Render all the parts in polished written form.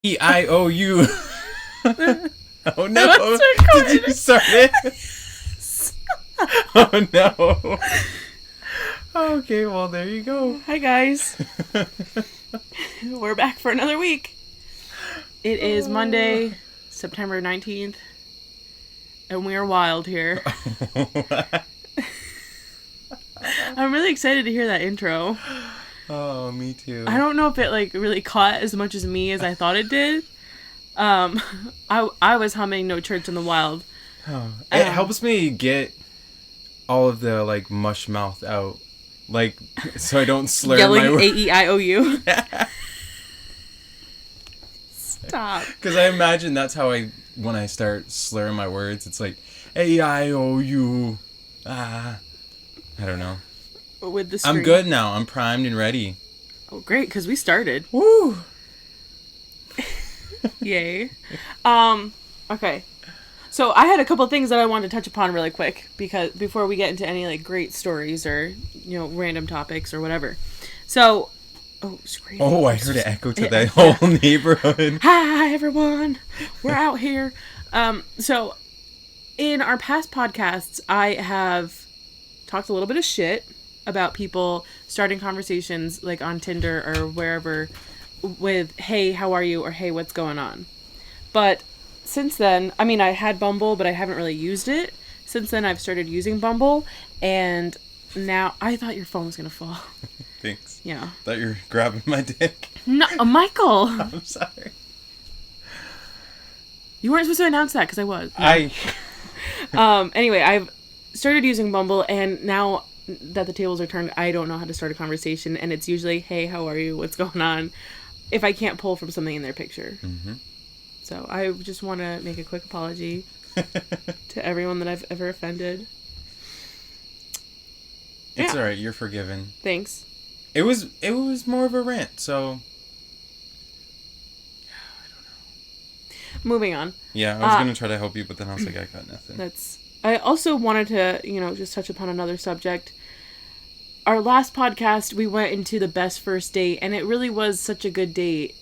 E-I-O-U. Oh no. Let's record Did you start it? Oh no. Okay, well there you go. Hi guys. We're back for another week. It is Monday, September 19th, and we are wild here. I'm really excited to hear that intro. Oh, me too. I don't know if it really caught as much as me as I thought it did. I was humming No Church in the Wild. Oh, it helps me get all of the mush mouth out. So I don't slur Yelling my words. A-E-I-O-U. Stop. Because I imagine that's how when I start slurring my words, it's like A-I-O-U. I don't know. With the stream. I'm good now. I'm primed and ready. Oh, great, because we started. Woo! Yay. Okay. So I had a couple of things that I wanted to touch upon really quick because before we get into any great stories or random topics or whatever. So, scream. Oh, I heard it echo to the whole neighborhood. Hi everyone, we're out here. So in our past podcasts, I have talked a little bit of shit about people starting conversations on Tinder or wherever with "Hey, how are you?" or "Hey, what's going on?" But since then, I mean, I had Bumble, but I haven't really used it. Since then, I've started using Bumble, and now I thought your phone was gonna fall. Thanks. Yeah. Thought you were grabbing my dick. No, Michael. I'm sorry. You weren't supposed to announce that because I was. Anyway, I've started using Bumble, and now that the tables are turned, I don't know how to start a conversation, and it's usually, "Hey, how are you? What's going on?" if I can't pull from something in their picture. Mm-hmm. So I just want to make a quick apology to everyone that I've ever offended. It's Yeah. alright, you're forgiven. Thanks. It was more of a rant, so Moving on. yeah, I was gonna try to help you, but then I was like, I got nothing. I also wanted to, just touch upon another subject. Our last podcast, we went into the best first date, and it really was such a good date.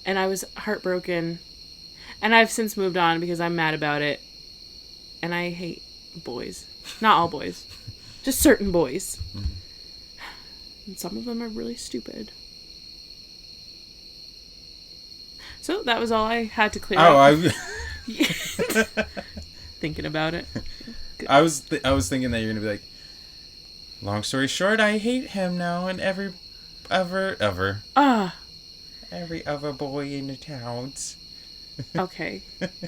And I was heartbroken. And I've since moved on because I'm mad about it. And I hate boys. Not all boys. Just certain boys. Mm-hmm. And some of them are really stupid. So that was all I had to clear up. Thinking about it. I was thinking that you're gonna be like, long story short, I hate him now, and every other boy in the towns. Okay.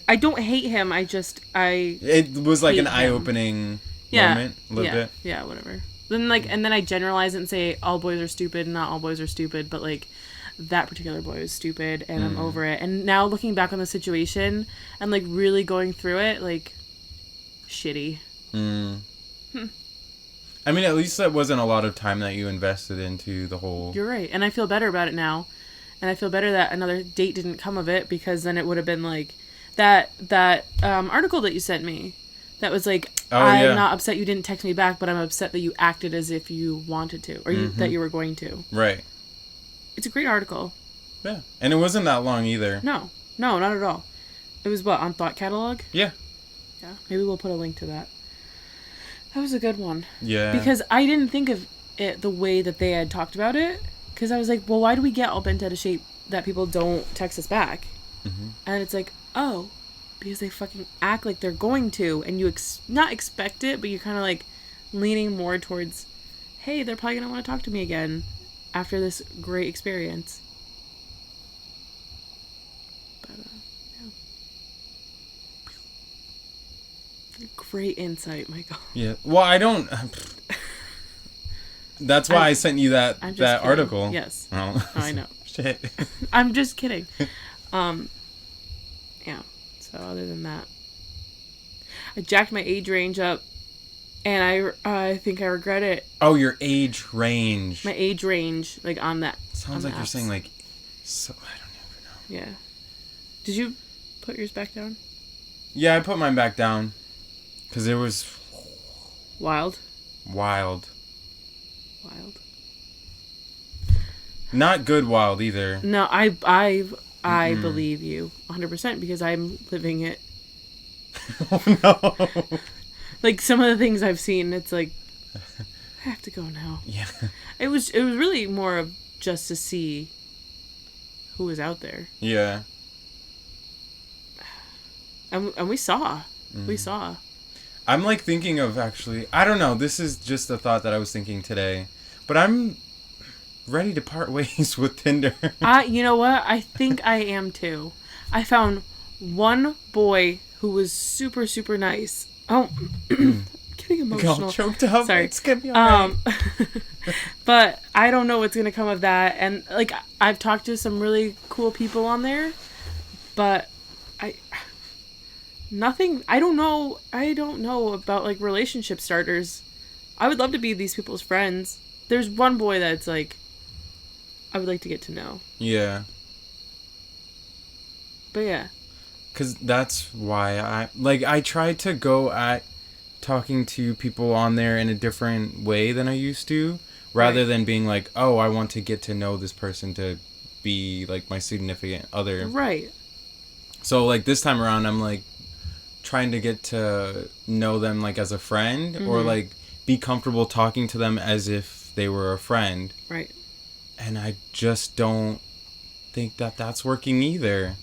I don't hate him. It was like an eye-opening moment, a little bit. Yeah, whatever. Then and then I generalize it and say all boys are stupid, not all boys are stupid, but that particular boy was stupid, and I'm over it. And now looking back on the situation and really going through it, shitty. I mean, at least that wasn't a lot of time that you invested into the whole... You're right. And I feel better about it now. And I feel better that another date didn't come of it, because then it would have been that article that you sent me. That was I'm not upset you didn't text me back, but I'm upset that you acted as if you wanted to, or that you were going to. Right. It's a great article. Yeah. And it wasn't that long either. No, not at all. It was on Thought Catalog? Yeah. Yeah. Maybe we'll put a link to that. That was a good one. Yeah. Because I didn't think of it the way that they had talked about it. Because I was like, well, why do we get all bent out of shape that people don't text us back? Mm-hmm. And it's because they fucking act like they're going to. And you not expect it, but you're kind of leaning more towards, hey, they're probably going to want to talk to me again after this great experience. But, yeah. Great insight, Michael. Yeah. Well, I don't... That's why I sent you that kidding. article. Yes. Oh. I know. Shit. I'm just kidding. Yeah. So other than that, I jacked my age range up, and I think I regret it. Oh, your age range. My age range, on that. Sounds like apps. you're saying so. I don't even know. Yeah. Did you put yours back down? Yeah, I put mine back down, because it was Wild. Not good wild either. No, I I believe you 100% because I'm living it. Oh no. Like some of the things I've seen, it's like I have to go now. Yeah. It was really more of just to see who was out there. Yeah. And we saw. We saw. I'm like thinking of actually, I don't know, this is just a thought that I was thinking today, but I'm ready to part ways with Tinder. You know what? I think I am too. I found one boy who was super, super nice. Oh, getting emotional. All choked up. Sorry. It's gonna be alright. But I don't know what's gonna come of that. And like I've talked to some really cool people on there, but nothing. I don't know about like relationship starters. I would love to be these people's friends. There's one boy that's like I would like to get to know. Yeah. But yeah. Because that's why I try to go at talking to people on there in a different way than I used to, rather than being like, oh, I want to get to know this person to be like my significant other. Right. So like this time around, I'm like trying to get to know them like as a friend, or like be comfortable talking to them as if they were a friend. Right. And I just don't think that that's working either.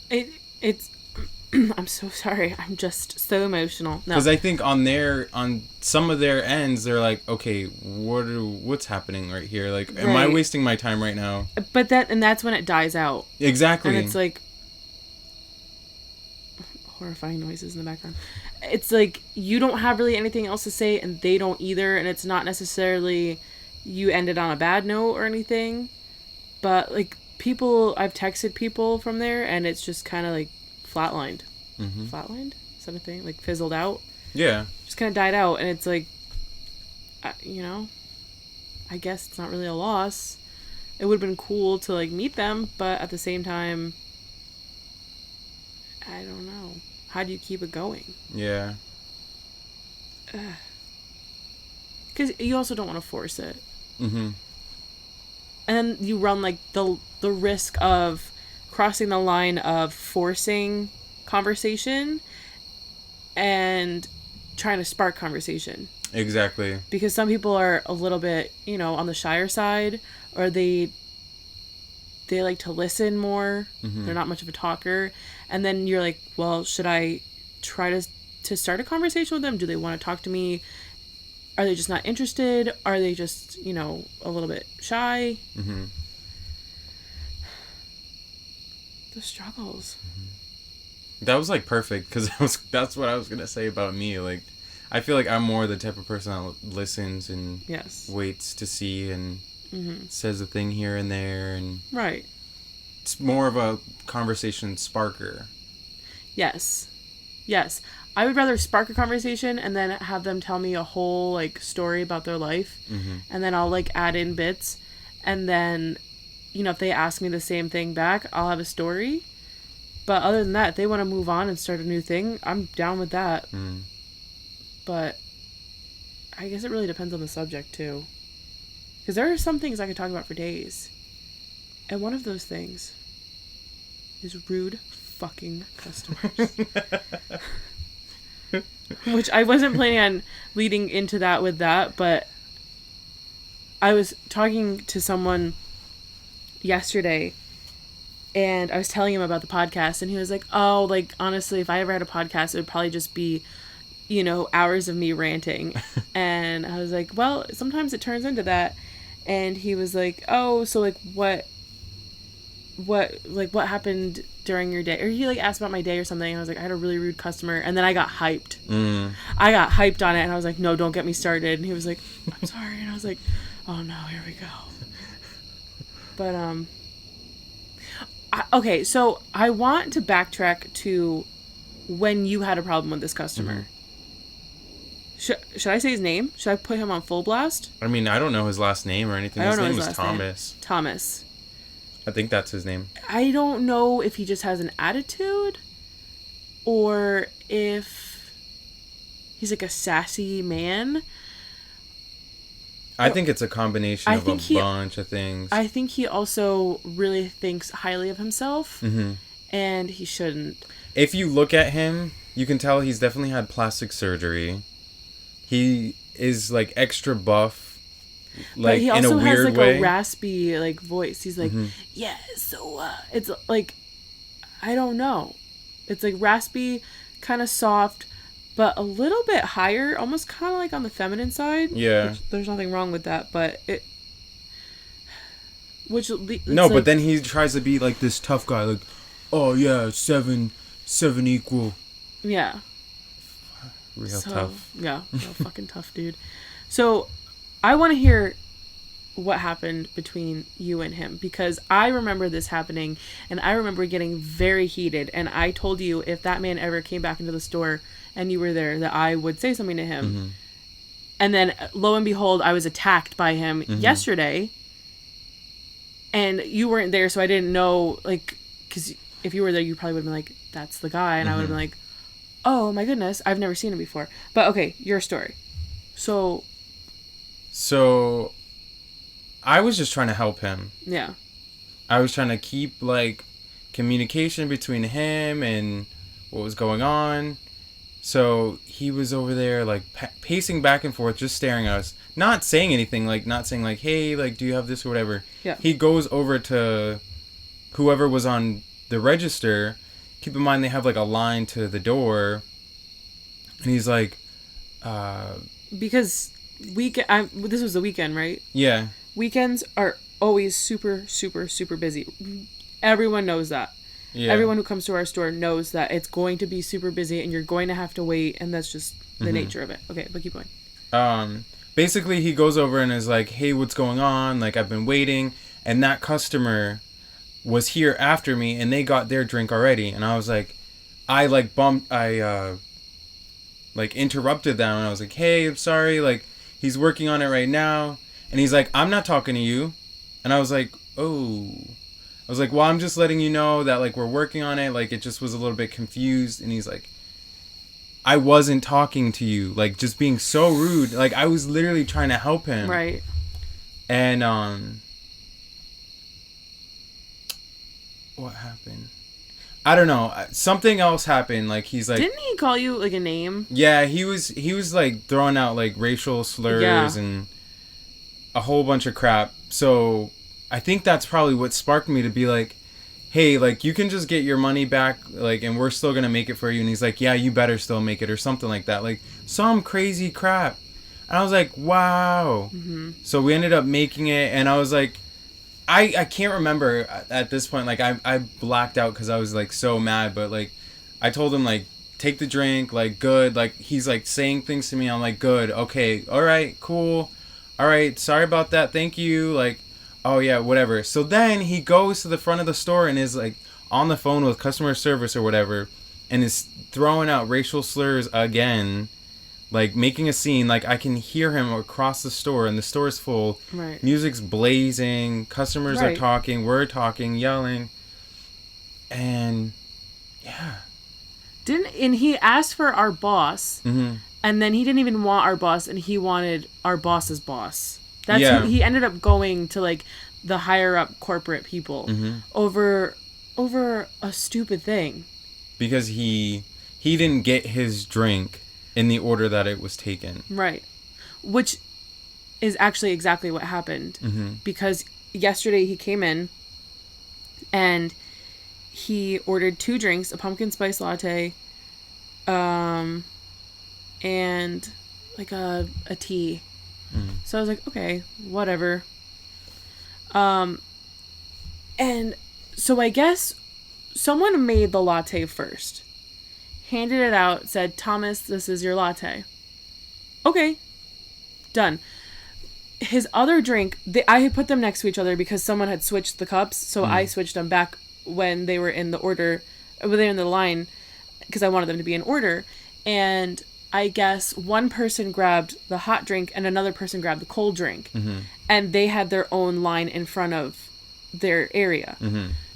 It's I'm so sorry. I'm just so emotional. No. Because I think on some of their ends, they're like, okay, what's happening right here? Like, am I wasting my time right now? But that's when it dies out. Exactly. And it's like horrifying noises in the background. It's like you don't have really anything else to say, and they don't either. And it's not necessarily you ended on a bad note or anything, but like I've texted people from there, and it's just kind of like flatlined. Mm-hmm. Flatlined? Is that a thing? Like fizzled out? Yeah. Just kind of died out, and it's like, I guess it's not really a loss. It would have been cool to like meet them, but at the same time, I don't know. How do you keep it going? Yeah. Because you also don't want to force it. Mm-hmm. And then you run like the risk of crossing the line of forcing conversation and trying to spark conversation. Exactly. Because some people are a little bit, on the shyer side, or they like to listen more. Mm-hmm. They're not much of a talker. And then you're like, well, should I try to start a conversation with them? Do they want to talk to me? Are they just not interested? Are they just, a little bit shy? Mm-hmm. The struggles. Mm-hmm. That was like perfect, because that's what I was gonna say about me. Like, I feel like I'm more the type of person that listens and waits to see and says a thing here and there, and right. It's more of a conversation sparker. Yes. I would rather spark a conversation and then have them tell me a whole like story about their life, and then I'll like add in bits, and then if they ask me the same thing back, I'll have a story. But other than that, if they want to move on and start a new thing, I'm down with that. But I guess it really depends on the subject too, because there are some things I could talk about for days, and one of those things is rude fucking customers. Which I wasn't planning on leading into that with that, but I was talking to someone yesterday, and I was telling him about the podcast, and he was like, oh, like, honestly, if I ever had a podcast, it would probably just be, hours of me ranting. And I was like, well, sometimes it turns into that. And he was like, oh, so, like, what happened during your day? Or he like asked about my day or something, and I was like, I had a really rude customer, and then I got hyped. I got hyped on it, and I was like, no, don't get me started. And he was like, I'm sorry. And I was like, oh no, here we go. But okay, so I want to backtrack to when you had a problem with this customer. Should I say his name? Should I put him on full blast? I mean, I don't know his last name or anything. His name was Thomas. Thomas. I think that's his name. I don't know if he just has an attitude, or if he's like a sassy man. I think it's a combination of a bunch of things. I think he also really thinks highly of himself. and he shouldn't. If you look at him, you can tell he's definitely had plastic surgery. He is like extra buff, like But he in a also has weird like way. a raspy like voice. He's like, yeah, so it's like, I don't know. It's like raspy, kind of soft, but a little bit higher, almost kind of like on the feminine side. Yeah. Which, there's nothing wrong with that, but it. No, but then he tries to be like this tough guy, like, oh yeah, seven equal. Yeah. Real tough. Yeah, real fucking tough, dude. So, I want to hear what happened between you and him, because I remember this happening, and I remember getting very heated, and I told you if that man ever came back into the store and you were there, that I would say something to him. Mm-hmm. And then, lo and behold, I was attacked by him yesterday, and you weren't there, so I didn't know, like, because if you were there, you probably would have been like, that's the guy, and I would have been like, oh my goodness, I've never seen him before. But okay, your story. So, I was just trying to help him. yeah. I was trying to keep like communication between him and what was going on. So he was over there like pacing back and forth, just staring at us, not saying anything, like not saying like, hey, like, do you have this or whatever. Yeah. He goes over to whoever was on the register. Keep in mind they have like a line to the door, and he's like, Because this was the weekend, right? yeah. Weekends are always super, super, super busy. Everyone knows that. Yeah. Everyone who comes to our store knows that it's going to be super busy and you're going to have to wait, and that's just the nature of it. Okay, but keep going. Basically he goes over and is like, hey, what's going on? Like, I've been waiting, and that customer was here after me and they got their drink already. And I was like, I interrupted them, and I was like, hey, I'm sorry, like, he's working on it right now. And he's like, I'm not talking to you. And I was like, oh. I was like, well, I'm just letting you know that, like, we're working on it. Like, it just was a little bit confused. And he's like, I wasn't talking to you. Like, just being so rude. Like, I was literally trying to help him. Right. And, what happened? I don't know. Something else happened. Like, he's like... Didn't he call you, like, a name? Yeah, he was like, throwing out, like, racial slurs and a whole bunch of crap. So I think that's probably what sparked me to be like, hey, like, you can just get your money back, like, and we're still gonna make it for you. And he's like, yeah, you better still make it, or something like that, like some crazy crap. And I was like, wow. So we ended up making it, and I was like, I can't remember at this point, like, I blacked out because I was like so mad. But like, I told him, like, take the drink, like, good. Like, he's like saying things to me, I'm like, good, okay, all right, cool, all right, sorry about that, thank you, like, oh yeah, whatever. So then he goes to the front of the store and is like on the phone with customer service or whatever, and is throwing out racial slurs again, like making a scene. Like, I can hear him across the store, and the store is full. Right. Music's blazing, customers are talking, we're talking, yelling, and yeah. And he asked for our boss, and then he didn't even want our boss, and he wanted our boss's boss. That's who he ended up going to, like, the higher up corporate people over a stupid thing. Because he didn't get his drink in the order that it was taken. Right. Which is actually exactly what happened. Because yesterday he came in and he ordered 2 drinks, a pumpkin spice latte, and like a tea. So I was like, okay, whatever. And so I guess someone made the latte first, handed it out, said, Thomas, this is your latte. Okay, done. His other drink, I had put them next to each other because someone had switched the cups, so I switched them back when they were in the order, when they were in the line, because I wanted them to be in order. And I guess one person grabbed the hot drink and another person grabbed the cold drink. And they had their own line in front of their area.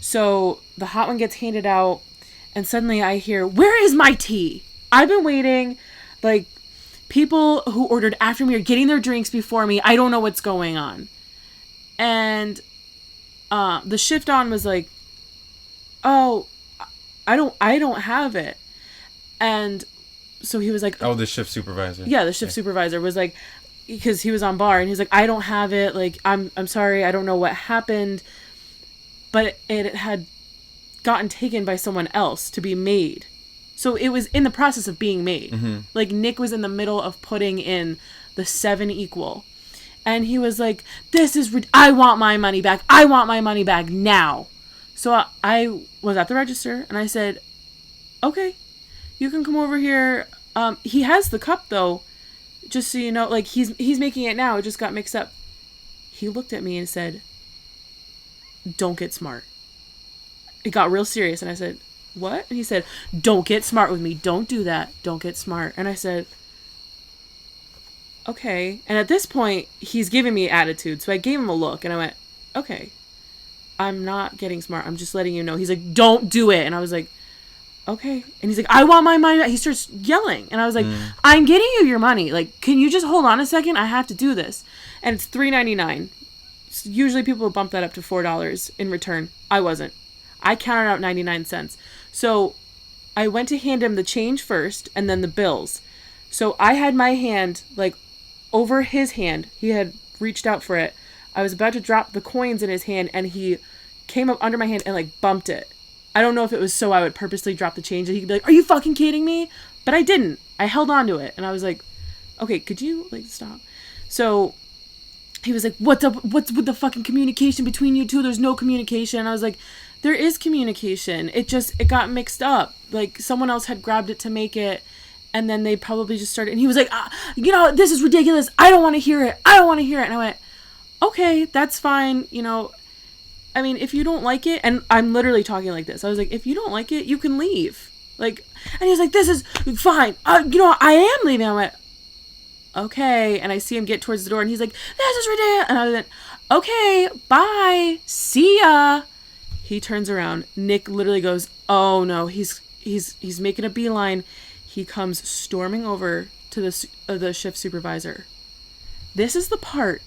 So the hot one gets handed out, and suddenly I hear, where is my tea? I've been waiting. Like, people who ordered after me are getting their drinks before me. I don't know what's going on. And the shift on was like, oh, I don't have it. And so he was like, Oh, the shift supervisor. yeah, the shift supervisor was like, because he was on bar, and he's like, I don't have it. Like, I'm sorry. I don't know what happened. But it had gotten taken by someone else to be made. So it was in the process of being made. Mm-hmm. Like, Nick was in the middle of putting in the 7 equal. And he was like, I want my money back. I want my money back now. So I was at the register, and I said, okay, you can come over here. He has the cup, though, just so you know. Like, he's making it now. It just got mixed up. He looked at me and said, don't get smart. It got real serious, and I said, what? And he said, don't get smart with me. Don't do that. Don't get smart. And I said, okay. And at this point, he's giving me attitude. So I gave him a look, and I went, okay, I'm not getting smart. I'm just letting you know. He's like, don't do it. And I was like, okay. And he's like, I want my money back. He starts yelling. And I was like, I'm getting you your money. Like, can you just hold on a second? I have to do this. And it's $3.99. Usually people bump that up to $4 in return. I wasn't. I counted out 99 cents. So I went to hand him the change first and then the bills. So I had my hand like over his hand. He had reached out for it. I was about to drop the coins in his hand, and he came up under my hand and like bumped it. I don't know if it was so I would purposely drop the change, and he'd be like, are you fucking kidding me? But I didn't. I held on to it, and I was like, okay, could you like stop? So he was like, what's up? What's with the fucking communication between you two? There's no communication. And I was like, there is communication. It got mixed up. Like, someone else had grabbed it to make it, and then they probably just started. And he was like, this is ridiculous. I don't want to hear it. I don't want to hear it. And I went, okay, that's fine. I mean, if you don't like it, and I'm literally talking like this. I was like, if you don't like it, you can leave. Like, and he was like, this is fine. I am leaving. I went, okay. And I see him get towards the door, and he's like, this is ridiculous. And I went, okay, bye. See ya. He turns around. Nick literally goes, oh no, he's making a beeline. He comes storming over to the shift supervisor. This is the part,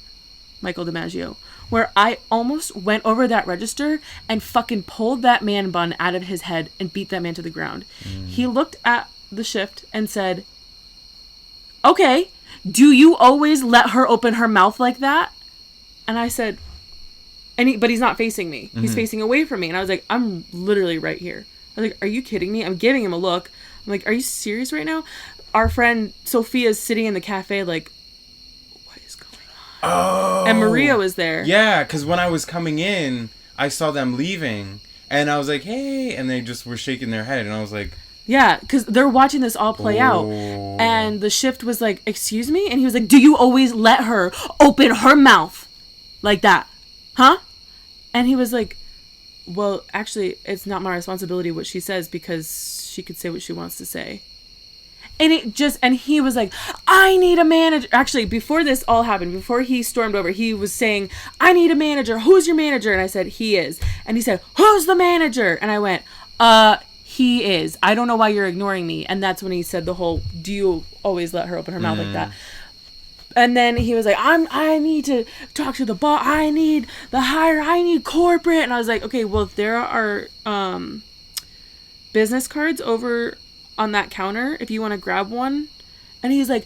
Michael DiMaggio, where I almost went over that register and fucking pulled that man bun out of his head and beat that man to the ground. He looked at the shift and said, okay, do you always let her open her mouth like that? And I said, but he's not facing me. He's facing away from me. And I was like, I'm literally right here. I was like, are you kidding me? I'm giving him a look. I'm like, are you serious right now? Our friend Sophia's sitting in the cafe like, what is going on? Oh. And Maria was there. Yeah, because when I was coming in, I saw them leaving. And I was like, hey. And they just were shaking their head. And I was like... Yeah, because they're watching this all play out. And the shift was like, excuse me? And he was like, do you always let her open her mouth like that? Huh? And he was like, well, actually, it's not my responsibility what she says, because she could say what she wants to say. And he was like, I need a manager. Actually, before this all happened, before he stormed over, he was saying, I need a manager. Who's your manager? And I said, he is. And he said, who's the manager? And I went, he is. I don't know why you're ignoring me. And that's when he said the whole, do you always let her open her mouth like that? And then he was like, I need to talk to the boss. I need the hire. I need corporate. And I was like, okay, well, there are business cards over on that counter if you want to grab one. And he's like,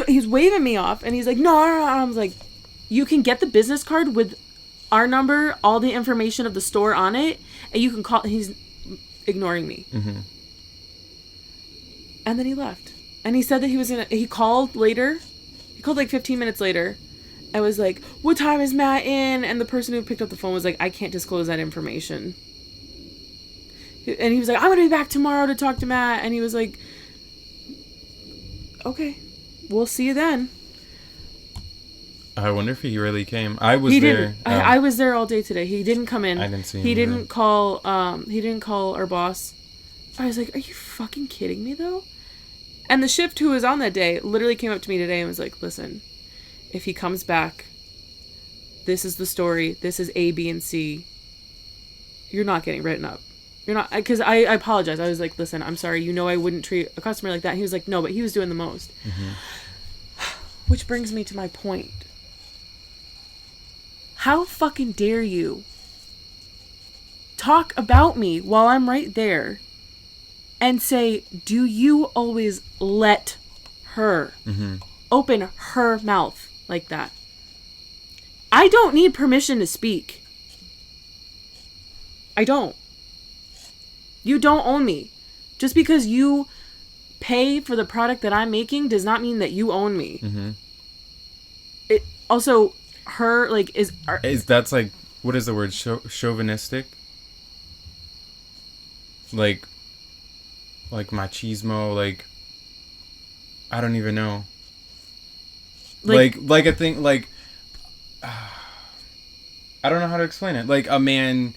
he's waving me off. And he's like, no. And I was like, you can get the business card with our number, all the information of the store on it, and you can call. He's ignoring me. And then he left. And he said that he called later. He called like 15 minutes later. I was like, what time is Matt in? And the person who picked up the phone was like, I can't disclose that information. And he was like, I'm going to be back tomorrow to talk to Matt. And he was like, okay, we'll see you then. I wonder if he really came. I was there. I was there all day today. He didn't come in. I didn't see him. He didn't call our boss. I was like, are you fucking kidding me though? And the shift who was on that day literally came up to me today and was like, listen, if he comes back, this is the story. This is A, B, and C. You're not getting written up. You're not, because I apologize. I was like, listen, I'm sorry. I wouldn't treat a customer like that. And he was like, no, but he was doing the most. Which brings me to my point. How fucking dare you talk about me while I'm right there and say, do you always let her open her mouth like that? I don't need permission to speak. I don't. You don't own me. Just because you pay for the product that I'm making does not mean that you own me. It also, her, like, is that's like, what is the word? Chauvinistic? Like machismo, like, I don't even know. Like a thing, like, I don't know how to explain it. Like, a man,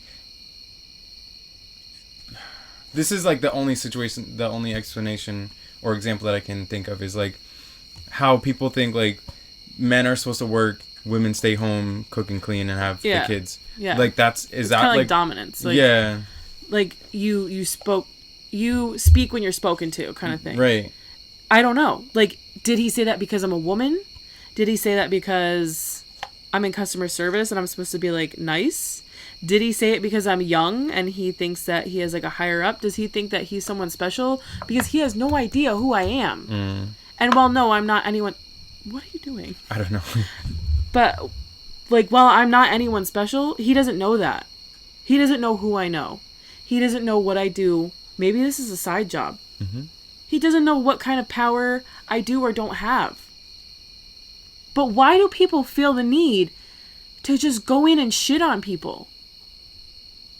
this is like the only situation, the only explanation or example that I can think of is like how people think like men are supposed to work, women stay home, cook and clean, and have the kids. Yeah. Like, is that like dominance? Like, yeah. Like you speak when you're spoken to, kind of thing. Right. I don't know. Like, did he say that because I'm a woman? Did he say that because I'm in customer service and I'm supposed to be like nice? Did he say it because I'm young and he thinks that he has like a higher up? Does he think that he's someone special? Because he has no idea who I am. And while no, I'm not anyone. What are you doing? I don't know. But like, while I'm not anyone special, he doesn't know that. He doesn't know who I know. He doesn't know what I do. Maybe this is a side job. He doesn't know what kind of power I do or don't have. But why do people feel the need to just go in and shit on people?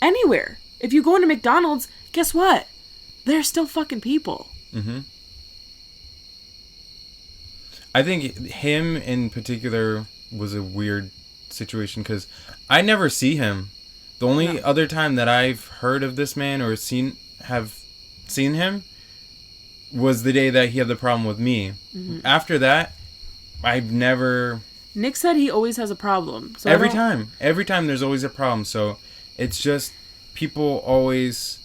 Anywhere. If you go into McDonald's, guess what? They're still fucking people. I think him in particular was a weird situation because I never see him. The only other time that I've heard of this man or seen him was the day that he had the problem with me. After that, I've never... Nick said he always has a problem. So every time there's always a problem. So it's just people always...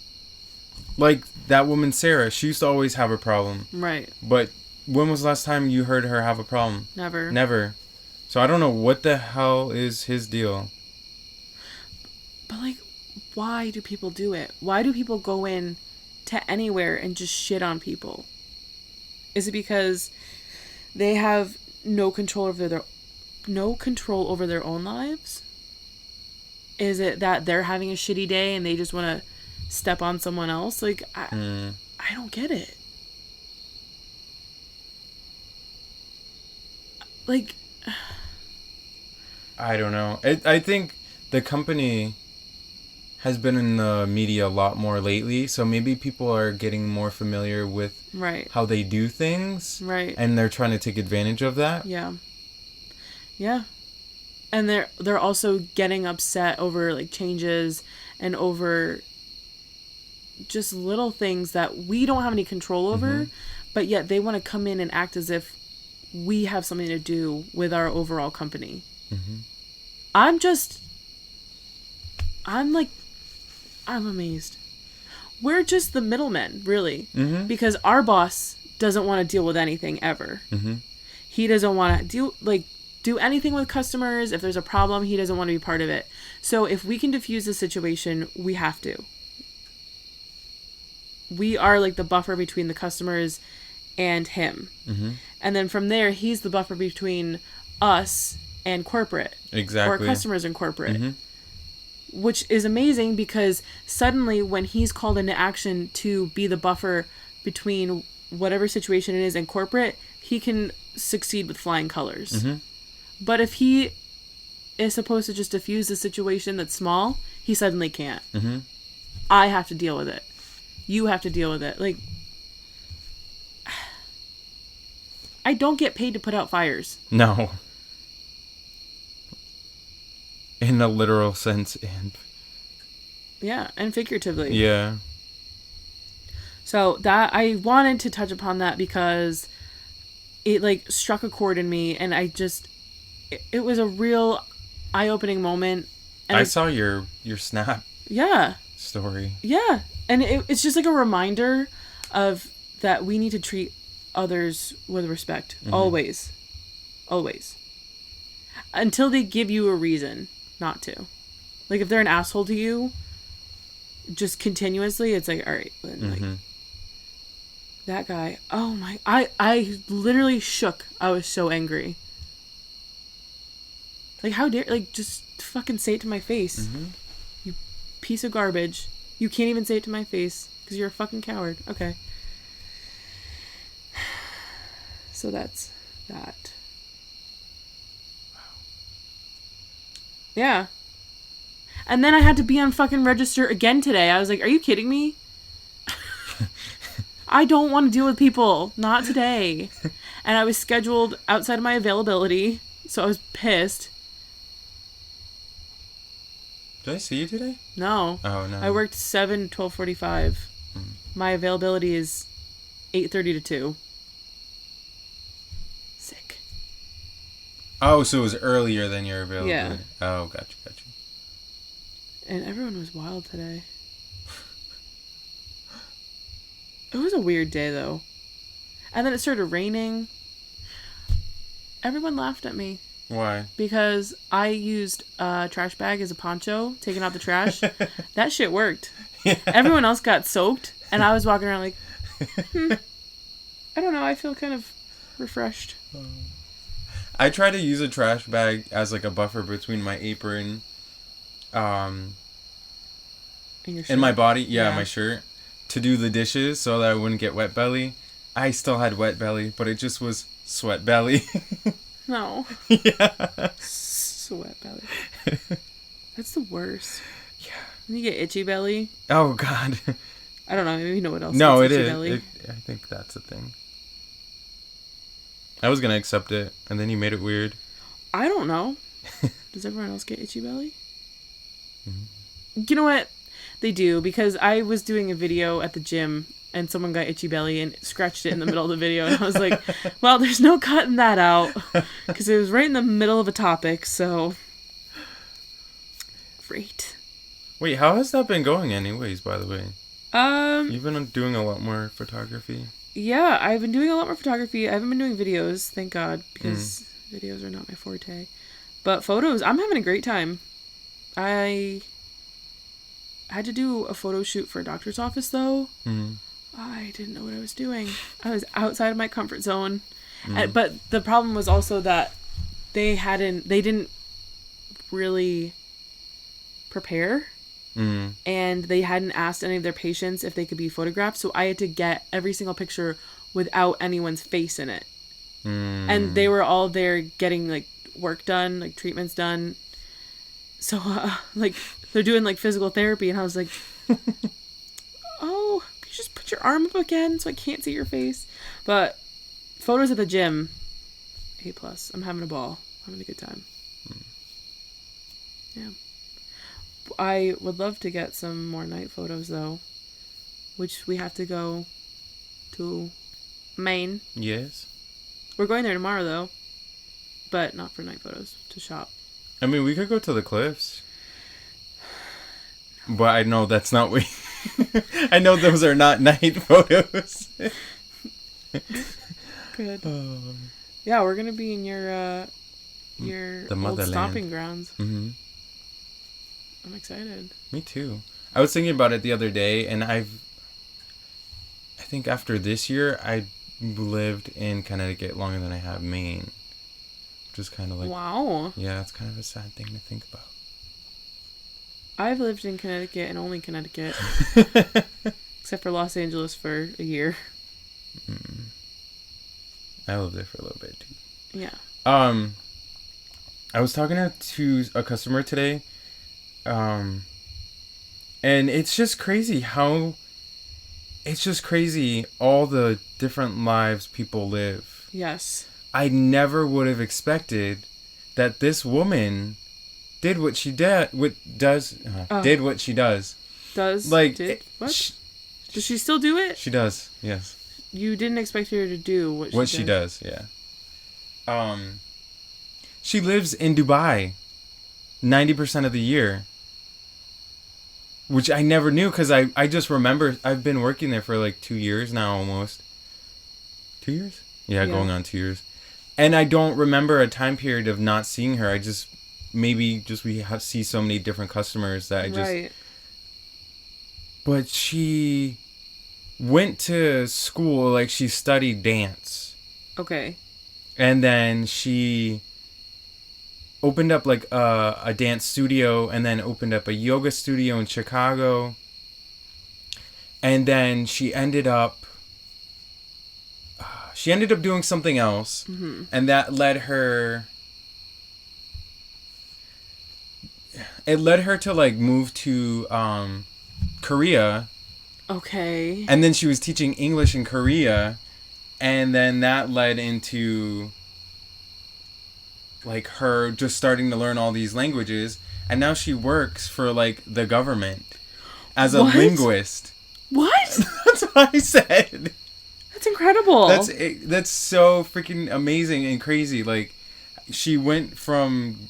Like that woman, Sarah, she used to always have a problem. Right. But when was the last time you heard her have a problem? Never. So I don't know what the hell is his deal. But like, why do people do it? Why do people go in to anywhere and just shit on people? Is it because they have no control over their own lives? Is it that they're having a shitty day and they just want to step on someone else? Like, I don't get it. Like, I don't know. I think the company has been in the media a lot more lately, so maybe people are getting more familiar with how they do things. Right. And they're trying to take advantage of that. Yeah. Yeah. And they're also getting upset over like changes and over just little things that we don't have any control over, but yet they want to come in and act as if we have something to do with our overall company. I'm amazed. We're just the middlemen, really. Because our boss doesn't want to deal with anything ever. He doesn't want to do anything with customers. If there's a problem, he doesn't want to be part of it. So if we can diffuse the situation, we have to. We are like the buffer between the customers and him. And then from there, he's the buffer between us and corporate. Exactly. Or customers and corporate. Which is amazing because suddenly when he's called into action to be the buffer between whatever situation it is and corporate, he can succeed with flying colors. But if he is supposed to just diffuse the situation that's small, he suddenly can't. I have to deal with it. You have to deal with it. Like, I don't get paid to put out fires. No. In a literal sense and... Yeah, and figuratively. Yeah. So that, I wanted to touch upon that because it like struck a chord in me and I just, it was a real eye-opening moment. And I saw your Snap story. Yeah. And it's just like a reminder of that we need to treat others with respect. Always. Always. Until they give you a reason not to. Like, if they're an asshole to you, just continuously, it's like, all right. Then, like, That guy. Oh my. I literally shook. I was so angry. Like, how dare, like, just fucking say it to my face. Mm-hmm. You piece of garbage. You can't even say it to my face because you're a fucking coward. Okay. So that's that. Yeah. And then I had to be on fucking register again today. I was like, are you kidding me? I don't want to deal with people. Not today. And I was scheduled outside of my availability. So I was pissed. Did I see you today? No. Oh, no. I worked 7 to 12:45. My availability is 8:30 to 2. Sick. Oh, so it was earlier than your availability. Yeah. Oh, gotcha. And everyone was wild today. It was a weird day, though. And then it started raining. Everyone laughed at me. Why? Because I used a trash bag as a poncho, taking out the trash. That shit worked. Yeah. Everyone else got soaked, and I was walking around like, I don't know, I feel kind of refreshed. I try to use a trash bag as like a buffer between my apron In your shirt. and my body. Yeah, my shirt. To do the dishes so that I wouldn't get wet belly. I still had wet belly, but it just was sweat belly. No. Yeah. Sweat belly. That's the worst. Yeah. When you get itchy belly. Oh, God. I don't know. Maybe you know what else. No, it gets itchy is. belly. I think that's a thing. I was going to accept it, and then you made it weird. I don't know. Does everyone else get itchy belly? Mm-hmm. You know what? They do, because I was doing a video at the gym and someone got itchy belly and scratched it in the middle of the video. And I was like, well, there's no cutting that out because it was right in the middle of a topic. So, great. Wait, how has that been going anyways, by the way? You've been doing a lot more photography. Yeah, I've been doing a lot more photography. I haven't been doing videos, thank God, because videos are not my forte. But photos, I'm having a great time. I had to do a photo shoot for a doctor's office, though. Mm-hmm. I didn't know what I was doing. I was outside of my comfort zone. But the problem was also that they didn't really prepare. And they hadn't asked any of their patients if they could be photographed. So I had to get every single picture without anyone's face in it. And they were all there getting, like, work done, like, treatments done. So, like, they're doing, like, physical therapy. And I was like, oh, could you just put your arm up again so I can't see your face? But photos at the gym, A+. I'm having a ball. I'm having a good time. Yeah. I would love to get some more night photos, though. Which we have to go to Maine. Yes. We're going there tomorrow, though. But not for night photos. To shop. I mean, we could go to the cliffs. But I know that's not what... I know those are not night photos. Good. Yeah, we're going to be in your The old motherland. stomping grounds. Mm-hmm. I'm excited. Me too. I was thinking about it the other day, and I think after this year, I lived in Connecticut longer than I have Maine. Which is kind of like... Wow. Yeah, it's kind of a sad thing to think about. I've lived in Connecticut and only Connecticut. Except for Los Angeles for a year. I lived there for a little bit, too. Yeah. I was talking to a customer today, and it's just crazy all the different lives people live. Yes. I never would have expected that this woman did what she did. Did what she does. Does Like did what? Does she still do it? She does. Yes. You didn't expect her to do what she does. Yeah. She lives in Dubai 90% of the year. Which I never knew, because I just remember I've been working there for like 2 years now almost. 2 years? Yeah, going on 2 years. And I don't remember a time period of not seeing her. I just, maybe just see so many different customers that I just... Right. But she went to school, like she studied dance. Okay. And then she opened up like a dance studio, and then opened up a yoga studio in Chicago. And then she ended up doing something else, and that led her. It led her to like move to Korea, Okay. and then she was teaching English in Korea, and then that led into like her just starting to learn all these languages, and now she works for like the government as a What? linguist. What? That's what I said. That's incredible. That's so freaking amazing and crazy. Like, she went from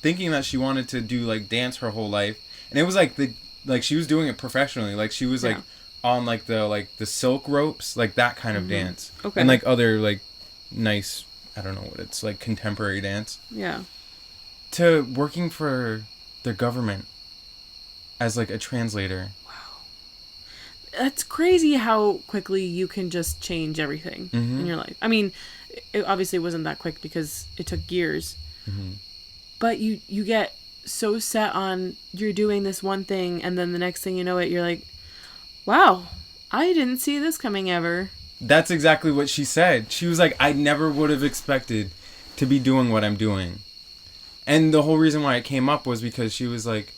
thinking that she wanted to do like dance her whole life, and it was like she was doing it professionally. Like, she was like on like the silk ropes, like that kind of dance. Okay. And like other like nice, I don't know what it's like, contemporary dance. Yeah. To working for the government as like a translator. That's crazy how quickly you can just change everything in your life. I mean, it obviously wasn't that quick because it took years. But you get so set on you're doing this one thing, and then the next thing you know it, you're like, wow, I didn't see this coming ever. That's exactly what she said. She was like, I never would have expected to be doing what I'm doing. And the whole reason why it came up was because she was like,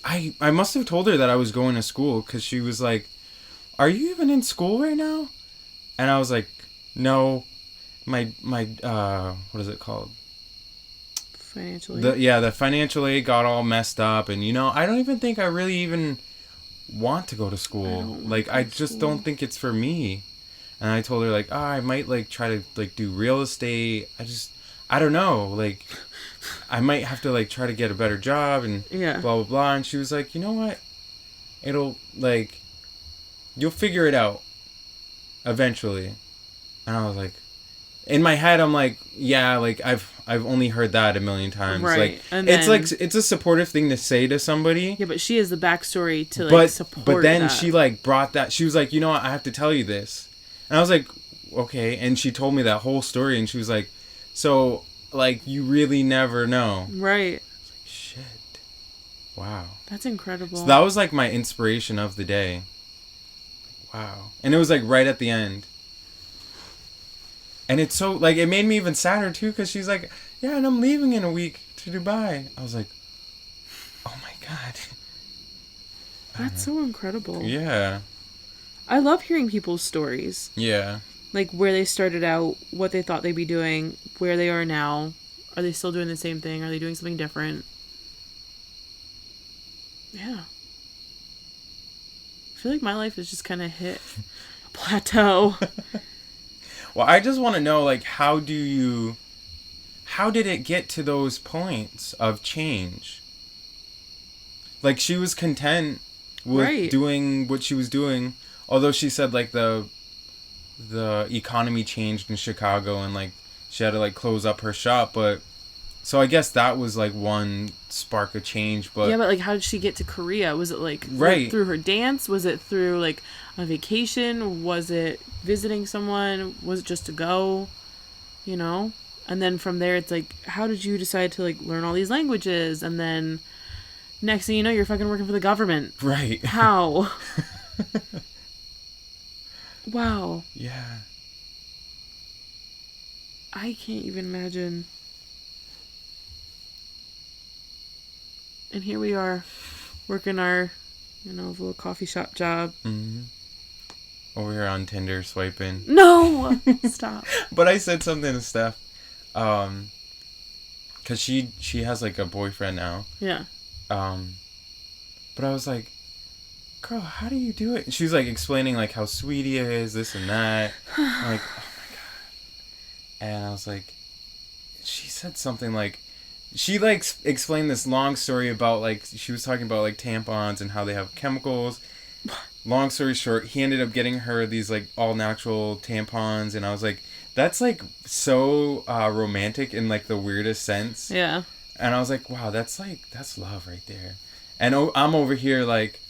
I must have told her that I was going to school, because she was like, are you even in school right now? And I was like, no, my what is it called? Financially. The financial aid got all messed up, and I don't even think I really even want to go to school. I just don't think it's for me. And I told her like, I might like try to like do real estate. I don't know, like I might have to like try to get a better job and blah blah blah. And she was like, you know what? It'll like, you'll figure it out eventually. And I was like, in my head, I'm like, yeah, like I've only heard that a million times. Right. Like, And it's then, like, it's a supportive thing to say to somebody. Yeah, but she has the backstory to like support. But then that. she like brought that. She was like, you know what? I have to tell you this. And I was like, okay. And she told me that whole story, and she was like, so like you really never know. Right. I was like, shit. Wow. That's incredible. So that was like my inspiration of the day. Wow. And it was like right at the end. And it's so, like, it made me even sadder, too, because she's like, yeah, and I'm leaving in a week to Dubai. I was like, oh, my God. That's so incredible. Yeah. I love hearing people's stories. Yeah. Like, where they started out, what they thought they'd be doing, where they are now. Are they still doing the same thing? Are they doing something different? Yeah. I feel like my life has just kind of hit a plateau. Well, I just want to know, like, how did it get to those points of change? Like, she was content with doing what she was doing, although she said, like, the economy changed in Chicago, and, like, she had to, like, close up her shop, but, so I guess that was, like, one spark of change, but... Yeah, but, like, how did she get to Korea? Was it, like, through her dance? Was it through, like, a vacation? Was it visiting someone? Was it just to go? You know? And then from there, it's like, how did you decide to, like, learn all these languages? And then next thing you know, you're fucking working for the government. Right. How? Wow. Yeah. I can't even imagine. And here we are, working our, little coffee shop job. Mm-hmm. Over here on Tinder swiping. No! Stop. But I said something to Steph. Because she has, like, a boyfriend now. Yeah. But I was like, girl, how do you do it? And she was, like, explaining, like, how sweet he is, this and that. I'm like, oh, my God. And I was like, she said something, like, she, like, explained this long story about, like, she was talking about, like, tampons and how they have chemicals. Long story short, he ended up getting her these, like, all-natural tampons, and I was like, that's, like, so romantic in, like, the weirdest sense. Yeah. And I was like, wow, that's love right there. And I'm over here, like,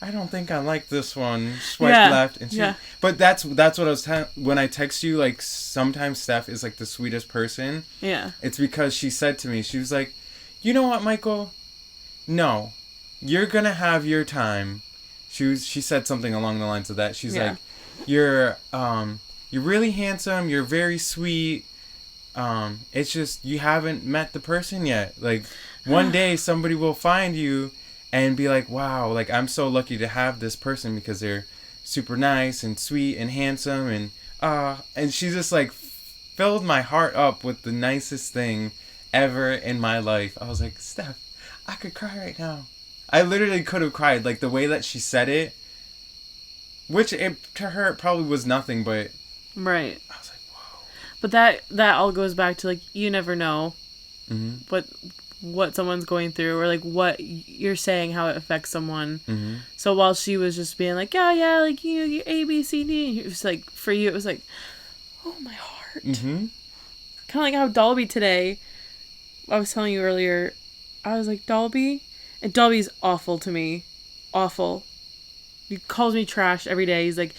I don't think I like this one. Swipe Yeah, left. And yeah. But that's what I was when I text you, like, sometimes Steph is, like, the sweetest person. Yeah. It's because she said to me, she was like, you know what, Michael? No. You're gonna have your time. She said something along the lines of that. She's like, you're really handsome, you're very sweet. It's just you haven't met the person yet. Like, one day somebody will find you and be like, wow, like, I'm so lucky to have this person because they're super nice and sweet and handsome. And she just, like, filled my heart up with the nicest thing ever in my life. I was like, Steph, I could cry right now. I literally could have cried. Like, the way that she said it, which to her it probably was nothing, but Right. I was like, whoa. But that all goes back to, like, you never know what someone's going through, or, like, what you're saying, how it affects someone. Mm-hmm. So while she was just being like, yeah, like, you A, B, C, D, it was like, for you, it was like, oh, my heart. Mm-hmm. Kind of like how Dolby today, I was telling you earlier, I was like, Dolby? And Dolby's awful to me. Awful. He calls me trash every day. He's like,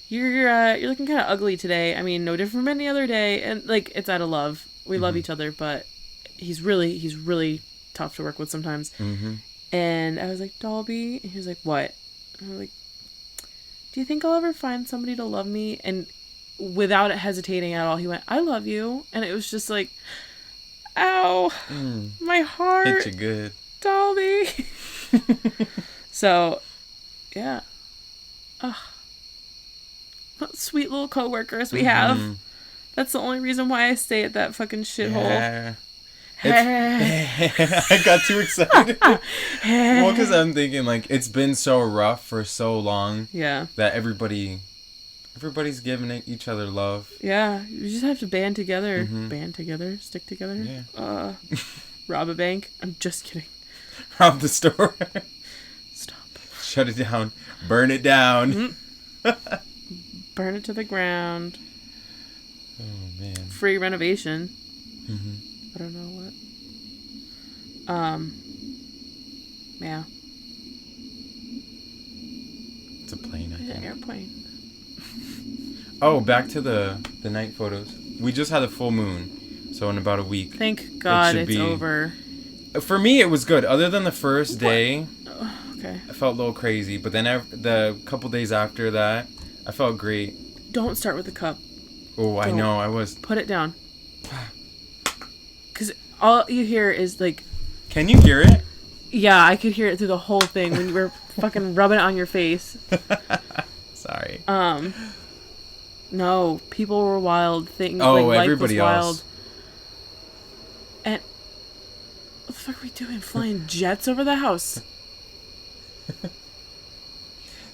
you're looking kind of ugly today. I mean, no different from any other day. And, like, it's out of love. We love each other, but he's really tough to work with sometimes. Mm-hmm. And I was like, Dolby? And he was like, what? And I was like, do you think I'll ever find somebody to love me? And without hesitating at all, he went, I love you. And it was just like, ow, my heart. Hit you good. Dolby. So, yeah. Ugh. What sweet little coworkers we have. That's the only reason why I stay at that fucking shithole. I got too excited. Well, because I'm thinking, like, it's been so rough for so long. Yeah. That everybody's giving each other love. Yeah. You just have to band together. Band together. Stick together. Yeah. Rob a bank. I'm just kidding. Rob the store. Stop. Shut it down. Burn it down. Burn it to the ground. Oh, man. Free renovation. I don't know what. Yeah. It's a plane, I think. An airplane. Oh, back to the night photos. We just had a full moon, so in about a week. Thank God it's over. For me, it was good. Other than the first day, okay. I felt a little crazy. But then the couple days after that, I felt great. Don't start with the cup. Oh, I know. I was. Put it down. Because all you hear is, like... Can you hear it? Yeah, I could hear it through the whole thing when you were fucking rubbing it on your face. Sorry. No, people were wild. Things Oh, like life everybody was wild. else. And what the fuck are we doing? Flying jets over the house?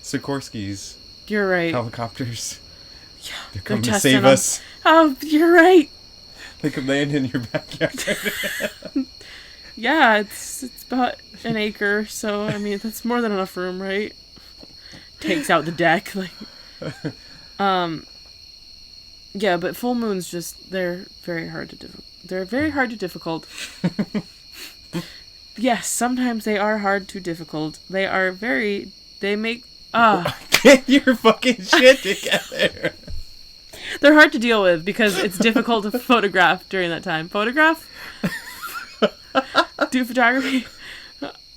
Sikorsky's. You're right. Helicopters. Yeah, They're coming to testing save them. us. Oh, you're right. They could land in your backyard. Yeah, it's about an acre, so I mean that's more than enough room, right? Takes out the deck, like. Yeah, but full moons they're very hard to difficult. Yes, sometimes they are hard to difficult. They make Get your fucking shit together. They're hard to deal with because it's difficult to photograph during that time. Photograph? Do photography?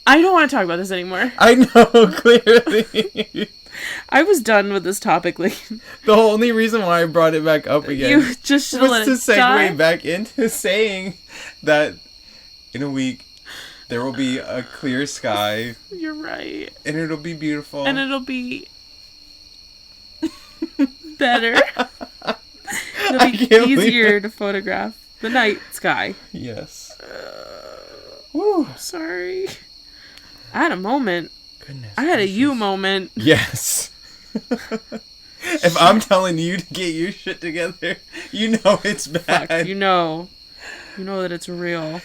I don't want to talk about this anymore. I know, clearly. I was done with this topic, Lee. The only reason why I brought it back up again You just should let was it to segue die. back into saying that in a week there will be a clear sky You're right. and it'll be beautiful. And it'll be better. It'll be easier to photograph the night sky. Yes. Woo. Sorry. I had a moment. Goodness. I had a you moment. Yes. If I'm telling you to get your shit together, you know it's bad. Fuck, you know that it's real.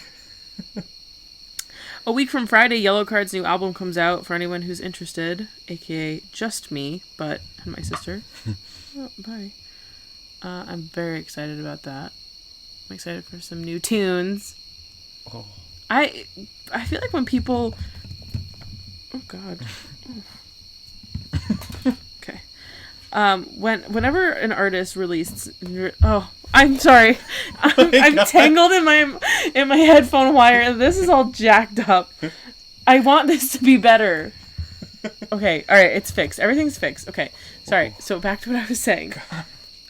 A week from Friday, Yellowcard's new album comes out for anyone who's interested, aka just me, but and my sister. Oh, bye. I'm very excited about that. I'm excited for some new tunes. Oh. I feel like when people... Oh, God. Whenever an artist released, I'm sorry, I'm tangled in my headphone wire, and this is all jacked up. I want this to be better. Okay, all right, it's fixed. Everything's fixed. Okay, sorry. So back to what I was saying.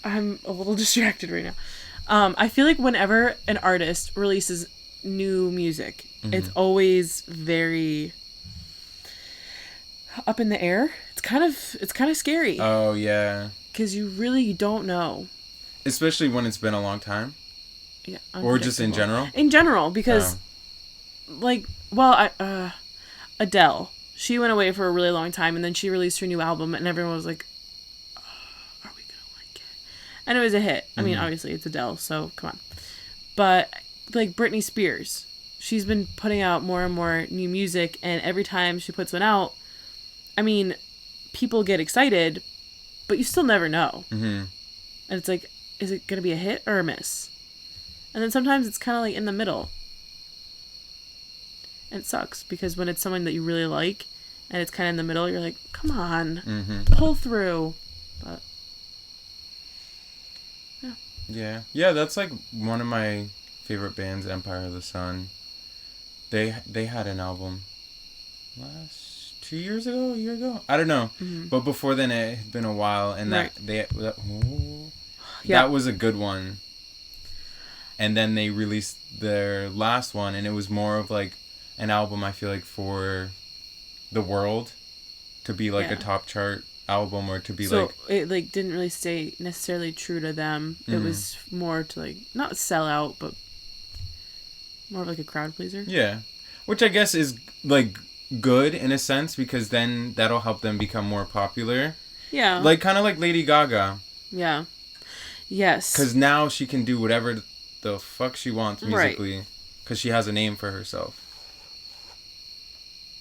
I'm a little distracted right now. I feel like whenever an artist releases new music, it's always very up in the air. It's kind of scary. Oh yeah. Because you really don't know. Especially when it's been a long time. Yeah. Or just in general. In general, because Adele, she went away for a really long time, and then she released her new album, and everyone was like, oh, "Are we gonna like it?" And it was a hit. I mean, obviously it's Adele, so come on. But like Britney Spears, she's been putting out more and more new music, and every time she puts one out, I mean, people get excited, but you still never know. And it's like, is it gonna be a hit or a miss? And then sometimes it's kind of like in the middle. And it sucks because when it's someone that you really like and it's kind of in the middle, you're like, come on, pull through. But yeah. Yeah, that's like one of my favorite bands, Empire of the Sun. They had an album last 2 years ago, a year ago. I don't know. But before then it had been a while, and that was a good one. And then they released their last one, and it was more of like an album, I feel like, for the world to be like a top chart album, or to be so it like didn't really stay necessarily true to them. It was more to like not sell out, but more of like a crowd pleaser. Yeah, which I guess is like good in a sense, because then that'll help them become more popular. Yeah, like kind of like Lady Gaga. Yeah. Yes. Because now she can do whatever the fuck she wants musically, because she has a name for herself.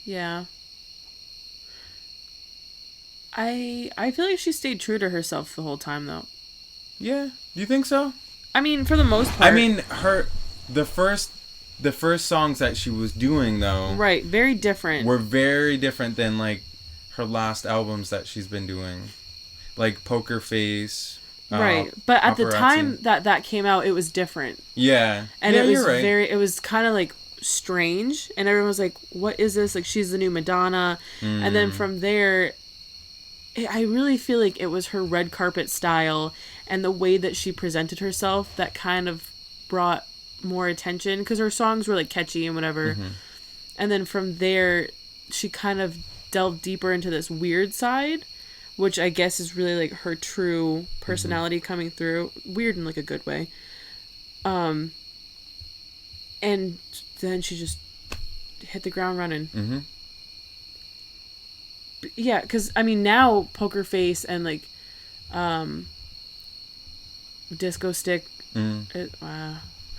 Yeah. I feel like she stayed true to herself the whole time, though. Yeah, do you think so? I mean, for the most part. I mean, the first songs that she was doing, though, right, very different. Were very different than like her last albums that she's been doing, like Poker Face. Right, but at the time that came out, it was different. Yeah, and yeah, it was you're right. it was kind of like strange, and everyone was like, "What is this? Like, she's the new Madonna." And then from there, I really feel like it was her red carpet style and the way that she presented herself that kind of brought more attention, because her songs were like catchy and whatever. And then from there, she kind of delved deeper into this weird side, which I guess is really like her true personality coming through. Weird in like a good way. And then she just hit the ground running. Yeah, because I mean, now Poker Face and like Disco Stick,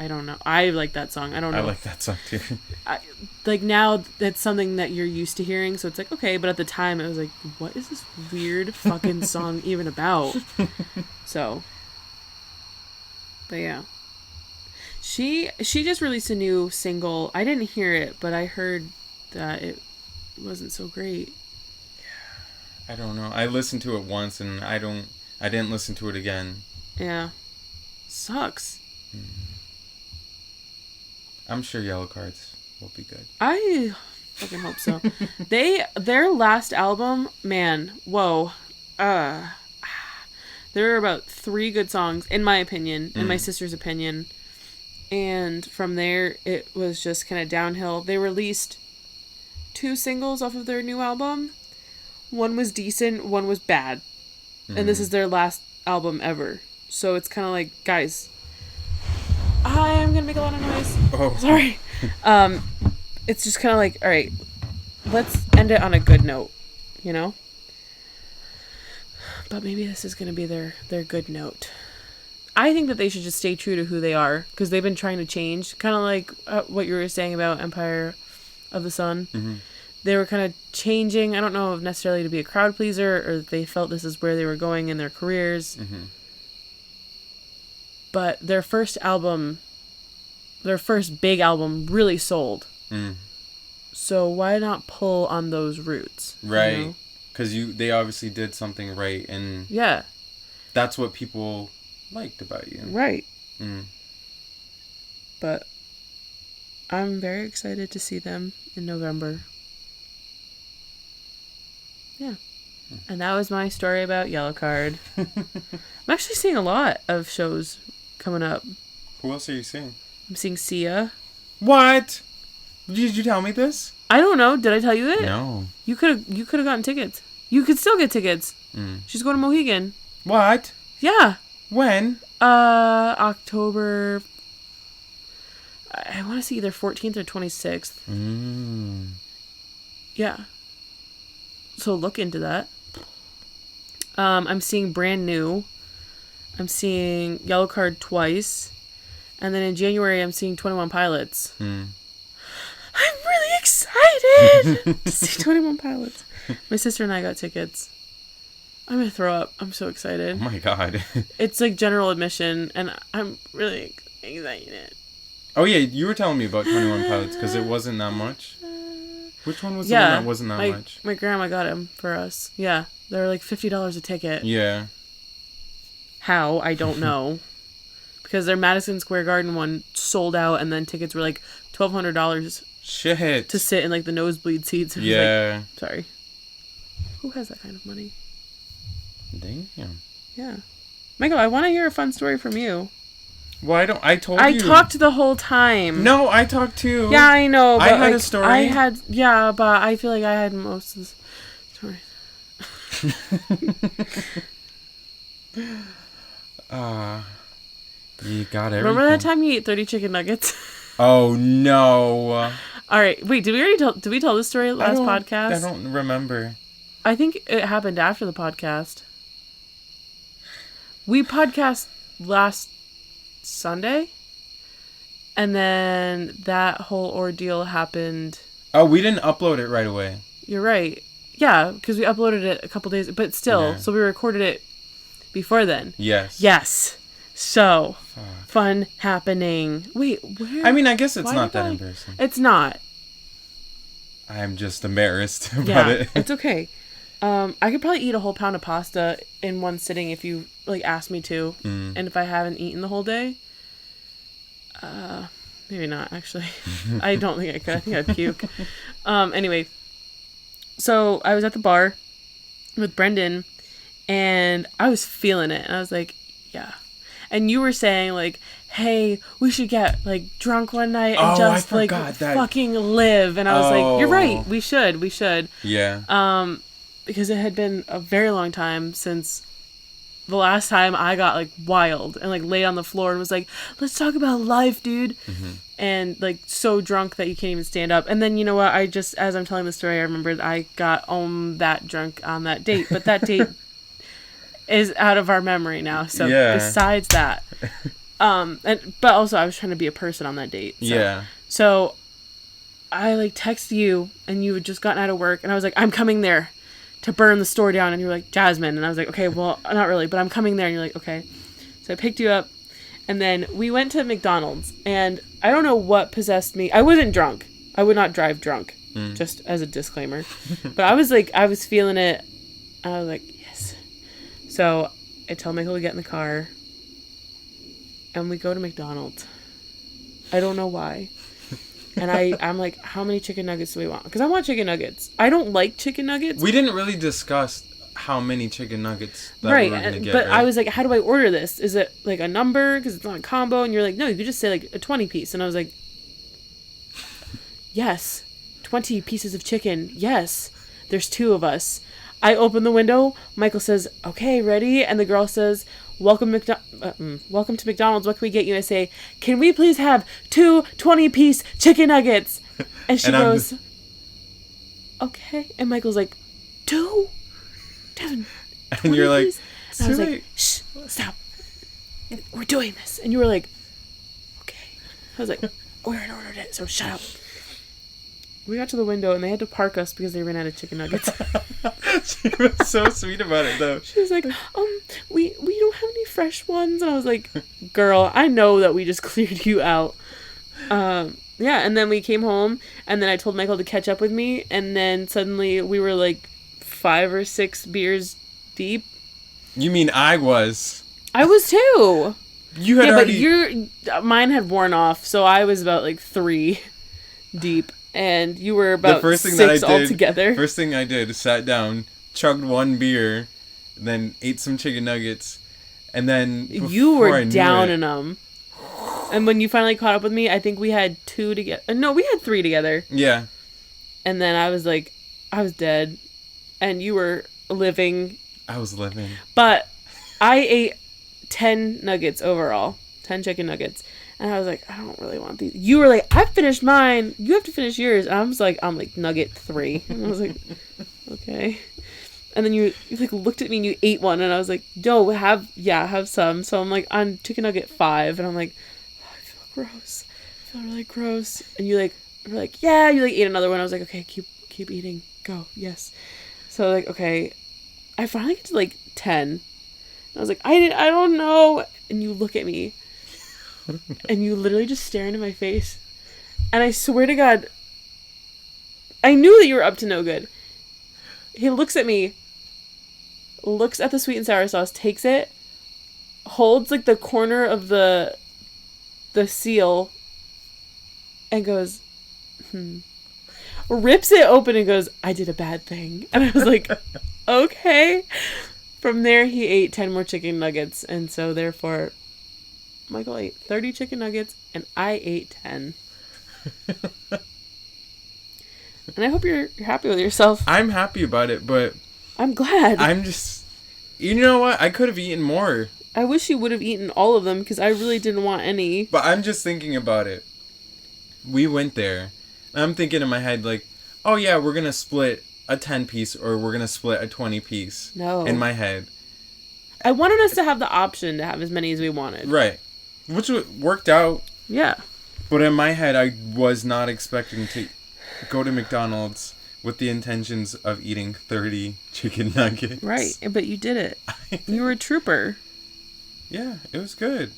I don't know. I like that song. I don't know. I like that song too. Like now that's something that you're used to hearing, so it's like, okay, but at the time it was like, what is this weird fucking song even about? So, but yeah. She just released a new single. I didn't hear it, but I heard that it wasn't so great. I don't know. I listened to it once, and I didn't listen to it again. Yeah. Sucks. I'm sure Yellow Cards will be good. I fucking hope so. Their last album, man, whoa. There are about 3 good songs, in my opinion, in my sister's opinion. And from there, it was just kind of downhill. They released 2 singles off of their new album. One was decent, one was bad. And this is their last album ever. So it's kind of like, guys, I am going to make a lot of noise. Oh. Sorry. It's just kind of like, all right, let's end it on a good note, you know? But maybe this is going to be their good note. I think that they should just stay true to who they are, because they've been trying to change. Kind of like what you were saying about Empire of the Sun. They were kind of changing. I don't know if necessarily to be a crowd pleaser, or they felt this is where they were going in their careers. But their first big album really sold. So why not pull on those roots? Right. You know? Because they obviously did something right, and Yeah. that's what people liked about you. Right. Mm. But I'm very excited to see them in November. Yeah. And that was my story about Yellowcard. I'm actually seeing a lot of shows coming up. Who else are you seeing? I'm seeing Sia. What? Did you tell me this? I don't know. Did I tell you that? No. You could have gotten tickets. You could still get tickets. Mm. She's going to Mohegan. What? Yeah. When? October. I want to see either 14th or 26th. Mm. Yeah. So look into that. I'm seeing Brand New. I'm seeing Yellowcard twice. And then in January, I'm seeing 21 Pilots. Mm. I'm really excited to see 21 Pilots. My sister and I got tickets. I'm going to throw up. I'm so Oh excited. my god. It's like general admission, and I'm really excited. Oh yeah, you were telling me about 21 Pilots because it wasn't that much. Which one was the one that wasn't that much? My grandma got him for us. Yeah. They're like $50 a ticket. Yeah. How? I don't know. Because their Madison Square Garden one sold out, and then tickets were like $1,200 Shit. to sit in like the nosebleed seats. It was Yeah. like, sorry. Who has that kind of money? Damn. Yeah. Michael, I want to hear a fun story from you. Why don't I told I you? talked the whole time. No, I talked too. Yeah, I know. But I had like, a story. But I feel like I had most of the stories. You got everything. Remember that time you ate 30 chicken nuggets? Oh no. All right. Wait, did we tell this story last podcast? I don't remember. I think it happened after the podcast. We podcast last Sunday, and then that whole ordeal happened. Oh, we didn't upload it right away. You're right. Yeah, because we uploaded it a couple days, but still, Yeah. so we recorded it before then. Yes. Yes. So, fun happening. Wait, where? I mean, I guess it's Why not did that I- embarrassing. It's not. I'm just embarrassed about Yeah, it. it's okay. I could probably eat a whole pound of pasta in one sitting if you like asked me to, and if I haven't eaten the whole day, maybe not actually. I don't think I could. I think I'd puke. Anyway, so I was at the bar with Brendan, and I was feeling it, and I was like, yeah. And you were saying like, hey, we should get like drunk one night and just like fucking live. And I was like, you're right, we should. Yeah. Because it had been a very long time since the last time I got like wild and like laid on the floor and was like, let's talk about life, dude. Mm-hmm. And like so drunk that you can't even stand up. And then you know what? I just, as I'm telling the story, I remembered I got that drunk on that date, but that date is out of our memory now. So besides that, but also I was trying to be a person on that date. So. Yeah. So I like texted you and you had just gotten out of work and I was like, I'm coming there to burn the store down. And you were like, Jasmine. And I was like, okay, well, not really, but I'm coming there. And you're like, okay. So I picked you up and then we went to McDonald's and I don't know what possessed me. I wasn't drunk. I would not drive drunk, just as a disclaimer. But I was feeling it. I was like, yes. So I tell Michael to get in the car and we go to McDonald's. I don't know why. And I'm like, how many chicken nuggets do we want? Because I want chicken nuggets. I don't like chicken nuggets. We didn't really discuss how many chicken nuggets that right, we were going to get. but right? I was like, how do I order this? Is it like a number? Because it's not a combo. And you're like, no, you could just say like a 20 piece. And I was like, yes, 20 pieces of chicken. Yes, there's 2 of us. I open the window. Michael says, okay, ready? And the girl says, welcome to McDonald's. What can we get you? I say, can we please have 2 20-piece chicken nuggets? And she goes, okay. And Michael's like, 2? Devin, and you're like, and I was like, shh, stop. We're doing this. And you were like, okay. I was like, we already ordered it, so shut up. We got to the window and they had to park us because they ran out of chicken nuggets. She was so sweet about it though. She was like, we don't have any fresh ones. And I was like, girl, I know that we just cleared you out. Yeah, and then we came home and then I told Michael to catch up with me and then suddenly we were like 5 or 6 beers deep. You mean I was? I was too. You had Yeah, already... but mine had worn off, so I was about like 3 deep, and you were about 6 altogether. First thing I did, sat down, chugged 1 beer, then ate some chicken nuggets, and then you were down in them. And when you finally caught up with me, I think we had 2 together. No, we had 3 together. Yeah. And then I was like, I was dead, and you were living. I was living. But I ate 10 nuggets overall, 10 chicken nuggets. And I was like, I don't really want these. You were like, I finished mine. You have to finish yours. And I'm like nugget 3. And I was like, okay. And then you like looked at me and you ate one. And I was like, no, have some. So I'm like on chicken nugget 5. And I'm like, oh, I feel gross. I feel really gross. And you like were like, yeah. You like ate another one. I was like, okay, keep eating. Go. Yes. So like, okay. I finally get to like 10. And I was like, I don't know. And you look at me. And you literally just stare into my face. And I swear to God, I knew that you were up to no good. He looks at me, looks at the sweet and sour sauce, takes it, holds like the corner of the seal, and goes, rips it open and goes, I did a bad thing. And I was like, okay. From there, he ate 10 more chicken nuggets. And so therefore, Michael ate 30 chicken nuggets, and I ate 10. And I hope you're happy with yourself. I'm happy about it, but... I'm glad. I'm just... You know what? I could have eaten more. I wish you would have eaten all of them, because I really didn't want any. But I'm just thinking about it. We went there. And I'm thinking in my head, like, oh yeah, we're going to split a 10-piece, or we're going to split a 20-piece. No. In my head. I wanted us to have the option to have as many as we wanted. Right. Which worked out. Yeah. But in my head, I was not expecting to go to McDonald's with the intentions of eating 30 chicken nuggets. Right. But you did it. You were a trooper. Yeah, it was good.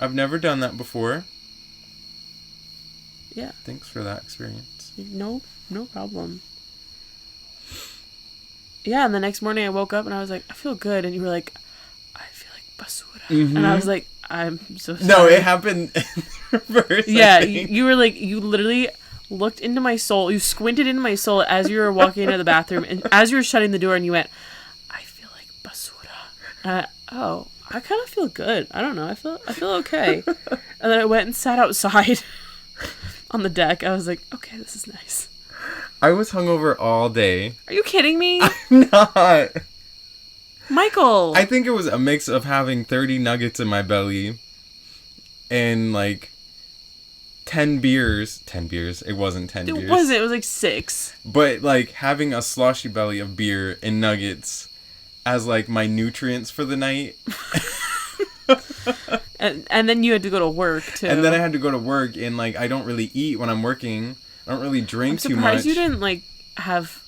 I've never done that before. Yeah. Thanks for that experience. No problem. Yeah, and the next morning I woke up and I was like, I feel good. And you were like, I feel like basura. Mm-hmm. And I was like, I'm so sorry. No, it happened in reverse. Yeah, you were like, you literally looked into my soul. You squinted into my soul as you were walking into the bathroom. And as you were shutting the door and you went, I feel like basura. Oh, I kind of feel good. I don't know. I feel okay. And then I went and sat outside on the deck. I was like, okay, this is nice. I was hungover all day. Are you kidding me? I'm not. Michael. I think it was a mix of having 30 nuggets in my belly and like 10 beers. 10 beers. It wasn't 10 beers. It wasn't. It was like 6. But like having a sloshy belly of beer and nuggets as like my nutrients for the night. and then you had to go to work too. And then I had to go to work, and like I don't really eat when I'm working. I don't really drink too much. I'm surprised you didn't like have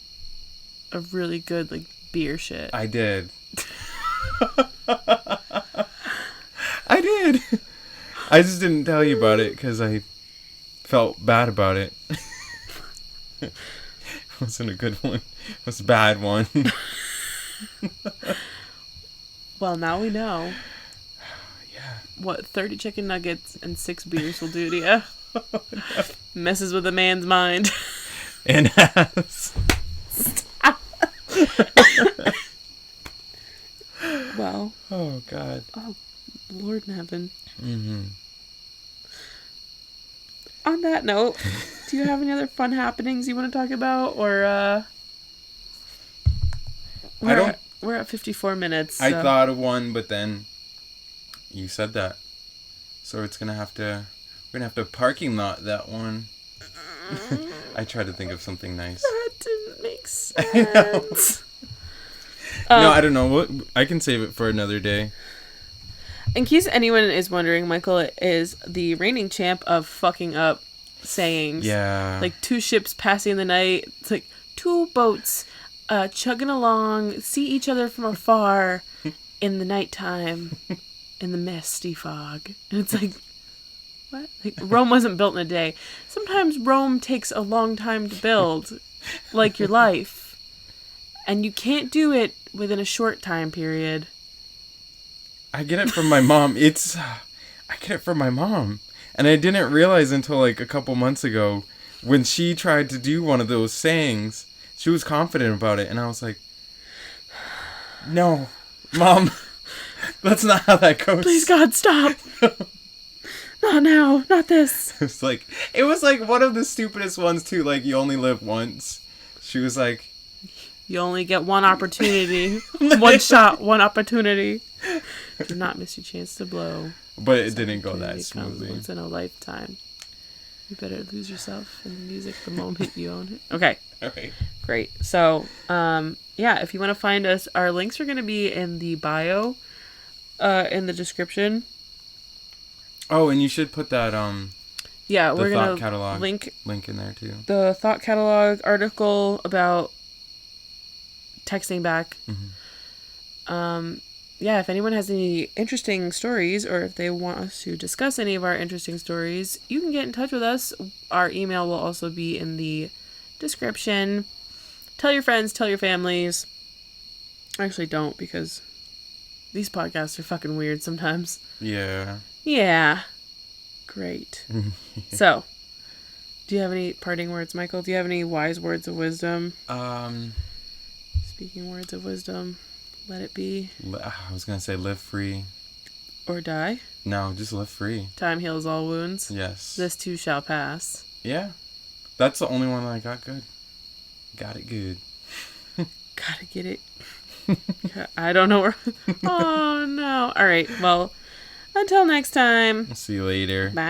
a really good like beer shit. I did. I did. I just didn't tell you about it because I felt bad about it. It wasn't a good one. It was a bad one. Well, now we know. Yeah. What 30 chicken nuggets and 6 beers will do to you. Messes with a man's mind. And has. Stop. Well. Oh, God. Oh, Lord in heaven. Mm-hmm. On that note, do you have any other fun happenings you want to talk about? Or, we're at 54 minutes. So. I thought of one, but then you said that. So it's going to have to... We're going to have to parking lot that one. I tried to think of something nice. That didn't make sense. No, I don't know. I can save it for another day. In case anyone is wondering, Michael is the reigning champ of fucking up sayings. Yeah. Like 2 ships passing in the night. It's like 2 boats chugging along, see each other from afar in the nighttime, in the misty fog. And it's like, what? Like, Rome wasn't built in a day. Sometimes Rome takes a long time to build, like your life. And you can't do it within a short time period. I get it from my mom. I get it from my mom. And I didn't realize until like a couple months ago when she tried to do one of those sayings. She was confident about it. And I was like, no, Mom, that's not how that goes. Please, God, stop. Not now. Not this. It was like one of the stupidest ones too. Like, you only live once. She was like, you only get one opportunity. One shot, one opportunity. Do not miss your chance to blow. But it didn't go that smoothly. Once in a lifetime. You better lose yourself in the music the moment you own it. Okay. All right. Great. So, yeah, if you want to find us, our links are going to be in the bio, in the description. Oh, and you should put that yeah, the we're Thought gonna Catalog link in there too. the Thought Catalog article about texting back. Mm-hmm. Yeah, if anyone has any interesting stories, or if they want us to discuss any of our interesting stories, you can get in touch with us. Our email will also be in the description. Tell your friends, tell your families. Actually, don't, because these podcasts are fucking weird sometimes. Yeah. Yeah. Great. So, do you have any parting words, Michael? Do you have any wise words of wisdom? Speaking words of wisdom, let it be. I was going to say live free. Or die. No, just live free. Time heals all wounds. Yes. This too shall pass. Yeah. That's the only one that I got good. Got it good. Gotta get it. I don't know where. Oh, no. All right. Well, until next time. See you later. Bye.